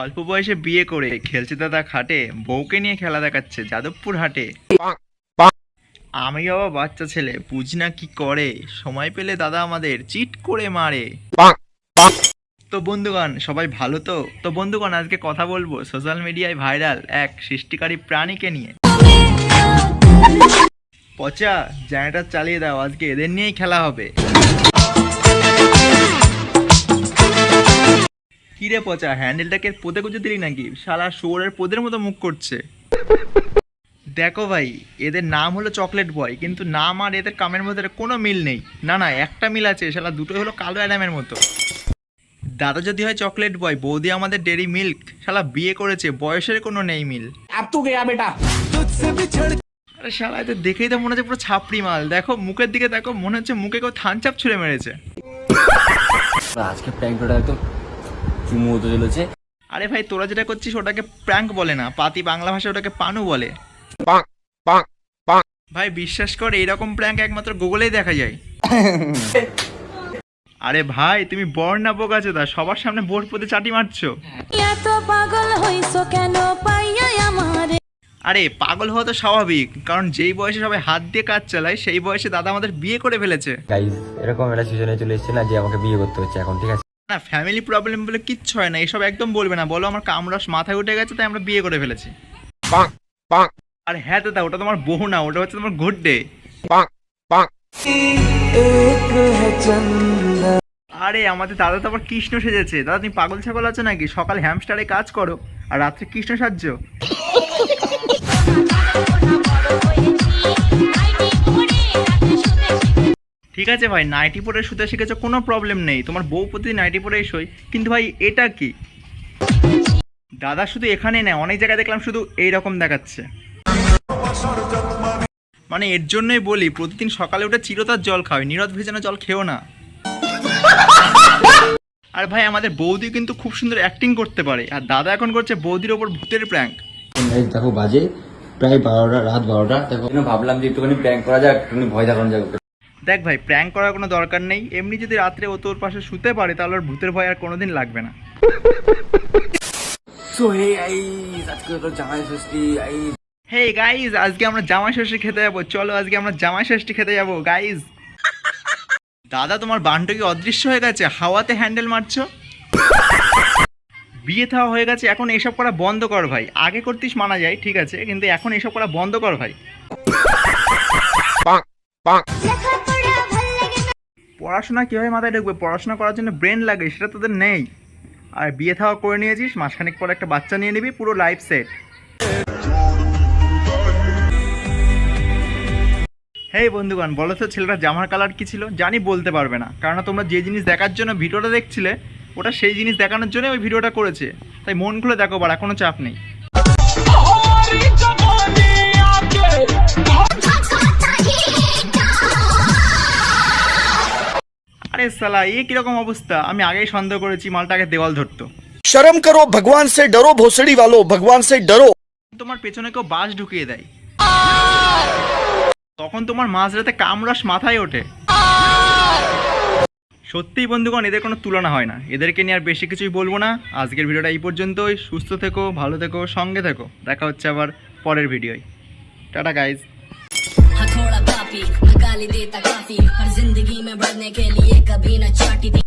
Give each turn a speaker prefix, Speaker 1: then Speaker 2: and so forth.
Speaker 1: অল্প বয়সে বিয়ে করে খেলছে দাদা খাটে, বউকে নিয়ে খেলা দেখাচ্ছে যাদবপুর হাটে। আমি বাবা বাচ্চা ছেলে, বুঝি না কি করে, সময় পেলে দাদা আমাদের চিট করে মারে। তো বন্ধুগণ সবাই ভালো তো বন্ধুগণ আজকে কথা বলবো সোশ্যাল মিডিয়ায় ভাইরাল এক সৃষ্টিকারী প্রাণীকে নিয়ে। পচা জেনারেটর চালিয়ে দাও, আজকে এদের নিয়েই খেলা হবে। কিরে পচা, হ্যান্ডেলটাকে পোদে গুঁজে দিলি নাকি? শালা শুয়োরের পোদের মতো মুখ করছে। দেখো ভাই, এদের নাম হলো চকলেট বয়, কিন্তু নাম আর এদের কামের মধ্যে কোনো মিল নেই। না একটা মিল আছে, শালা দুটোই হলো কালো অ্যাডামের মতো। দাদা যদি হয় চকলেট বয়, বৌদি আমাদের ডেরি মিল্ক, শালা বিয়ে করেছে, বয়সের কোনো নেই মিল। আরে শালা এদের দেখেই তো মনে হচ্ছে পুরো ছাপড়ি মাল। দেখো মুখের দিকে দেখো, মনে হচ্ছে মুখে কেউ থানচাপ ছুঁড়ে মেরেছে।
Speaker 2: আজকে প্র্যাঙ্কটা একদম চুমু হতে চলেছে।
Speaker 1: আরে ভাই, তোরা যেটা করছিস ওটাকে প্র্যাঙ্ক বলে না, পাতি বাংলা ভাষায় ওটাকে পানু বলে। ভাই বিশ্বাস কর, এইরকম প্র্যাঙ্ক একমাত্র গুগলেই দেখা যায়। আরে ভাই তুমি বর না বোকাচোদা, সবার সামনে বোর পদে চাটি মারছো।
Speaker 3: এত পাগল হইছো কেন পাইয়া আমারে?
Speaker 1: আরে পাগল হওয়া তো স্বাভাবিক, কারণ যেই বয়সে সবাই হাত দিয়ে কাজ চালায় সেই বয়সে দাদা আমাদের বিয়ে করে ফেলেছে।
Speaker 2: গাইস এরকম একটা সিজনে চলে এসেছে না যে আমাকে বিয়ে করতে হচ্ছে এখন, ঠিক আছে?
Speaker 1: না ফ্যামিলি প্রবলেম বলে কিচ্ছু হয় না, এইসব একদম বলবে না। বলো আমার কামরস মাথায় উঠে গেছে তাই আমরা বিয়ে করে ফেলেছি। আর হ্যাঁ দাদা, ওটা তোমার বহু না, ওটা হচ্ছে তোমার গুড্ডে। আরে আমাদের দাদা তো আবার কৃষ্ণ সেজেছে। দাদা তুমি পাগল ছাগল আছো নাকি? সকাল হ্যামস্টারে কাজ করো আর রাত্রে কৃষ্ণ সাজছো। ঠিক আছে ভাই, নাইটি পরে শুতে শিখেছো, কোনো প্রবলেম নেই, তোমার বউ প্রতিদিন নাইটি পরেই শোয়। কিন্তু ভাই এটা কি? দাদা শুধু এখানে নেই, অনেক জায়গায় দেখলাম শুধু এইরকম দেখাচ্ছে। মানে এর জন্যই বলি প্রতিদিন সকালে উঠে চিরতার জল খাও, নিরদ ভেজানো জল খেও না। আর ভাই আমাদের বৌদি কিন্তু খুব সুন্দর অ্যাক্টিং করতে পারে, আর দাদা এখন করছে বৌদির ওপর ভূতের প্র্যাঙ্ক।
Speaker 2: দেখো বাজে প্রায় 12টা, রাত 12টা। দেখো ভাবলাম যে একটুখানি প্র্যাঙ্ক করা যাক, একটুখানি ভয় দেখানো যাক।
Speaker 1: দেখ ভাই, প্র্যাঙ্ক করার কোনো দরকার নেই, এমনি যদি রাত্রে ও তোর পাশে শুতে পারে তাহলে ওর ভূতের ভয় আর কোনোদিন লাগবে না।
Speaker 2: সো হে গাইস, আজকে তো জামাই ষষ্ঠী।
Speaker 1: হে গাইজ, আজকে আমরা জামাই ষষ্ঠী খেতে যাবো, চলো আজকে আমরা জামাই ষষ্ঠী খেতে যাবো গাইজ। দাদা তোমার বান্টু কি অদৃশ্য হয়ে গেছে? হাওয়াতে হ্যান্ডেল মারছো। বিয়ে থাওয়া হয়ে গেছে, এখন এসব করা বন্ধ কর ভাই। আগে করতিস মানা যায় ঠিক আছে, কিন্তু এখন এসব করা বন্ধ কর ভাই। পড়াশোনা কিভাবে মাথায় ঢুকবে? পড়াশোনা করার জন্য ব্রেন লাগে, সেটা তোদের নেই। আর বিয়ে থাওয়া করে নিয়েছিস, মাসখানেক পর একটা বাচ্চা নিয়ে নিবি, পুরো লাইফ সেট। হেই বন্ধুগণ, বলো তো ছেলেটা জামার কালার কি ছিল? জানি বলতে পারবে না, কারণ তোমরা যে জিনিস দেখার জন্য ভিডিওটা দেখছিলে ওটা সেই জিনিস দেখানোর জন্য ওই ভিডিওটা করেছে। তাই মন খুলে দেখো বাড়া, কোনো চাপ নেই। আরে সালা এ কিরকম অবস্থা? আমি আগেই সন্দেহ করেছি মালটাকে দেওয়াল ধরতো।
Speaker 4: शर्म करो, भगवान से डरो, भोसड़ी वालों, भगवान से डरो।
Speaker 1: তোমার পেছনে কেউ বাস ঢুকিয়ে দেয়, তখন তোমার মাঝরাতে কামরাস মাথায় ওঠে। সত্যিই বন্ধুগণ, এদের কোনো তুলনা হয় না। এদেরকে নিয়ে আর বেশি কিছুই বলবো না। আজকের ভিডিওটা এই পর্যন্তই। সুস্থ থেকো, ভালো থেকো, সঙ্গে থেকো। দেখা হচ্ছে আবার পরের ভিডিওয়। Tata guys.
Speaker 3: थोड़ा काफी गाली देता काफी हर जिंदगी में बढ़ने के लिए कभी न चाटी थी।